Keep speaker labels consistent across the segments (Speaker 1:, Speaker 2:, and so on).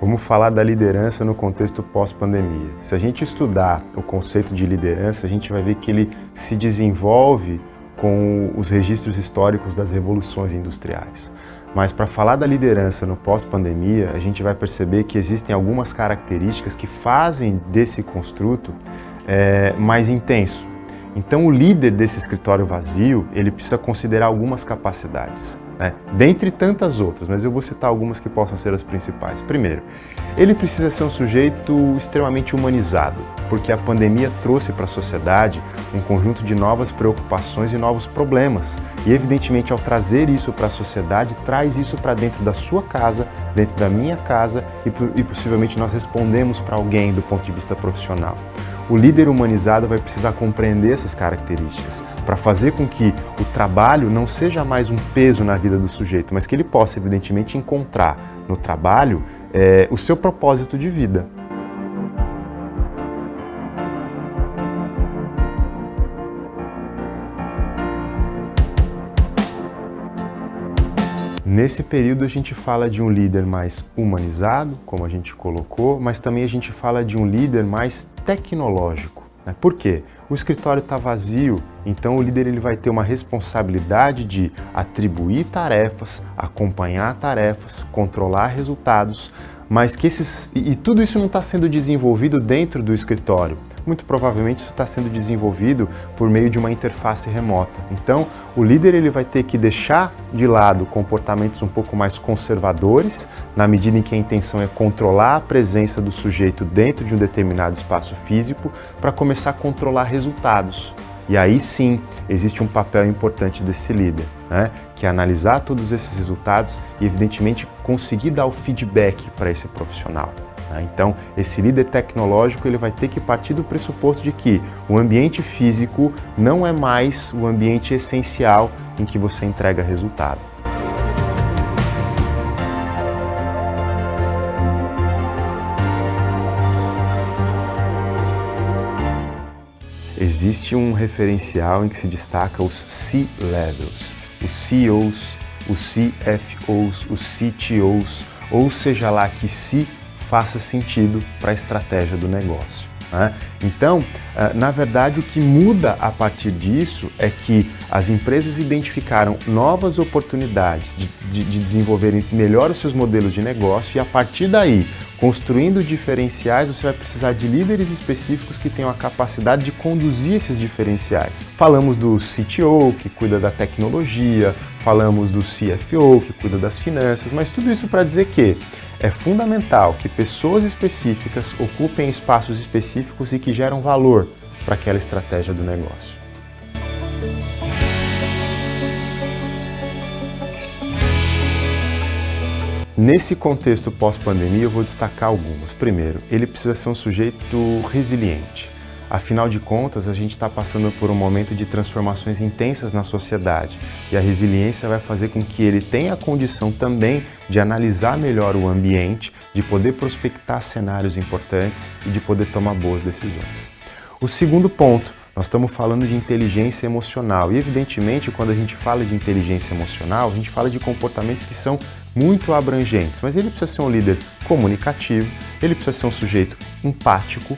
Speaker 1: Vamos falar da liderança no contexto pós-pandemia. Se a gente estudar o conceito de liderança, a gente vai ver que ele se desenvolve com os registros históricos das revoluções industriais. Mas para falar da liderança no pós-pandemia, a gente vai perceber que existem algumas características que fazem desse construto mais intenso. Então o líder desse escritório vazio, ele precisa considerar algumas capacidades, dentre tantas outras, mas eu vou citar algumas que possam ser as principais. Primeiro, ele precisa ser um sujeito extremamente humanizado, porque a pandemia trouxe para a sociedade um conjunto de novas preocupações e novos problemas. E evidentemente, ao trazer isso para a sociedade, traz isso para dentro da sua casa, dentro da minha casa e possivelmente nós respondemos para alguém do ponto de vista profissional. O líder humanizado vai precisar compreender essas características para fazer com que o trabalho não seja mais um peso na vida do sujeito, mas que ele possa, evidentemente, encontrar no trabalho o seu propósito de vida. Nesse período a gente fala de um líder mais humanizado, como a gente colocou, mas também a gente fala de um líder mais tecnológico. Por quê? O escritório está vazio, então o líder ele vai ter uma responsabilidade de atribuir tarefas, acompanhar tarefas, controlar resultados, mas que tudo isso não está sendo desenvolvido dentro do escritório. Muito provavelmente isso está sendo desenvolvido por meio de uma interface remota. Então, o líder ele vai ter que deixar de lado comportamentos um pouco mais conservadores, na medida em que a intenção é controlar a presença do sujeito dentro de um determinado espaço físico, para começar a controlar resultados. E aí sim, existe um papel importante desse líder, que é analisar todos esses resultados e, evidentemente, conseguir dar o feedback para esse profissional. Então, esse líder tecnológico ele vai ter que partir do pressuposto de que o ambiente físico não é mais o ambiente essencial em que você entrega resultado. Existe um referencial em que se destaca os C-Levels, os CEOs, os CFOs, os CTOs, ou seja lá que faça sentido para a estratégia do negócio. Então, na verdade, o que muda a partir disso é que as empresas identificaram novas oportunidades de desenvolverem melhor os seus modelos de negócio e, a partir daí, construindo diferenciais, você vai precisar de líderes específicos que tenham a capacidade de conduzir esses diferenciais. Falamos do CTO, que cuida da tecnologia, falamos do CFO, que cuida das finanças, mas tudo isso para dizer que é fundamental que pessoas específicas ocupem espaços específicos e que geram valor para aquela estratégia do negócio. Nesse contexto pós-pandemia, eu vou destacar algumas. Primeiro, ele precisa ser um sujeito resiliente. Afinal de contas, a gente está passando por um momento de transformações intensas na sociedade e a resiliência vai fazer com que ele tenha a condição também de analisar melhor o ambiente, de poder prospectar cenários importantes e de poder tomar boas decisões. O segundo ponto, nós estamos falando de inteligência emocional e, evidentemente, quando a gente fala de inteligência emocional, a gente fala de comportamentos que são muito abrangentes, mas ele precisa ser um líder comunicativo, ele precisa ser um sujeito empático,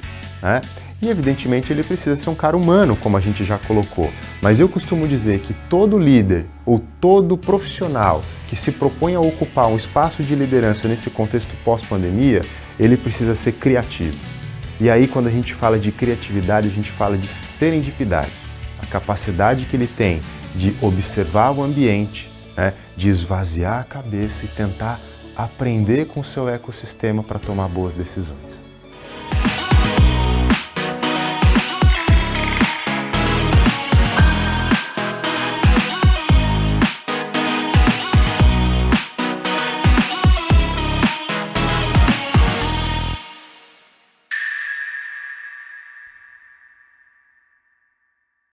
Speaker 1: E, evidentemente, ele precisa ser um cara humano, como a gente já colocou. Mas eu costumo dizer que todo líder ou todo profissional que se propõe a ocupar um espaço de liderança nesse contexto pós-pandemia, ele precisa ser criativo. E aí, quando a gente fala de criatividade, a gente fala de serendipidade. A capacidade que ele tem de observar o ambiente, de esvaziar a cabeça e tentar aprender com o seu ecossistema para tomar boas decisões.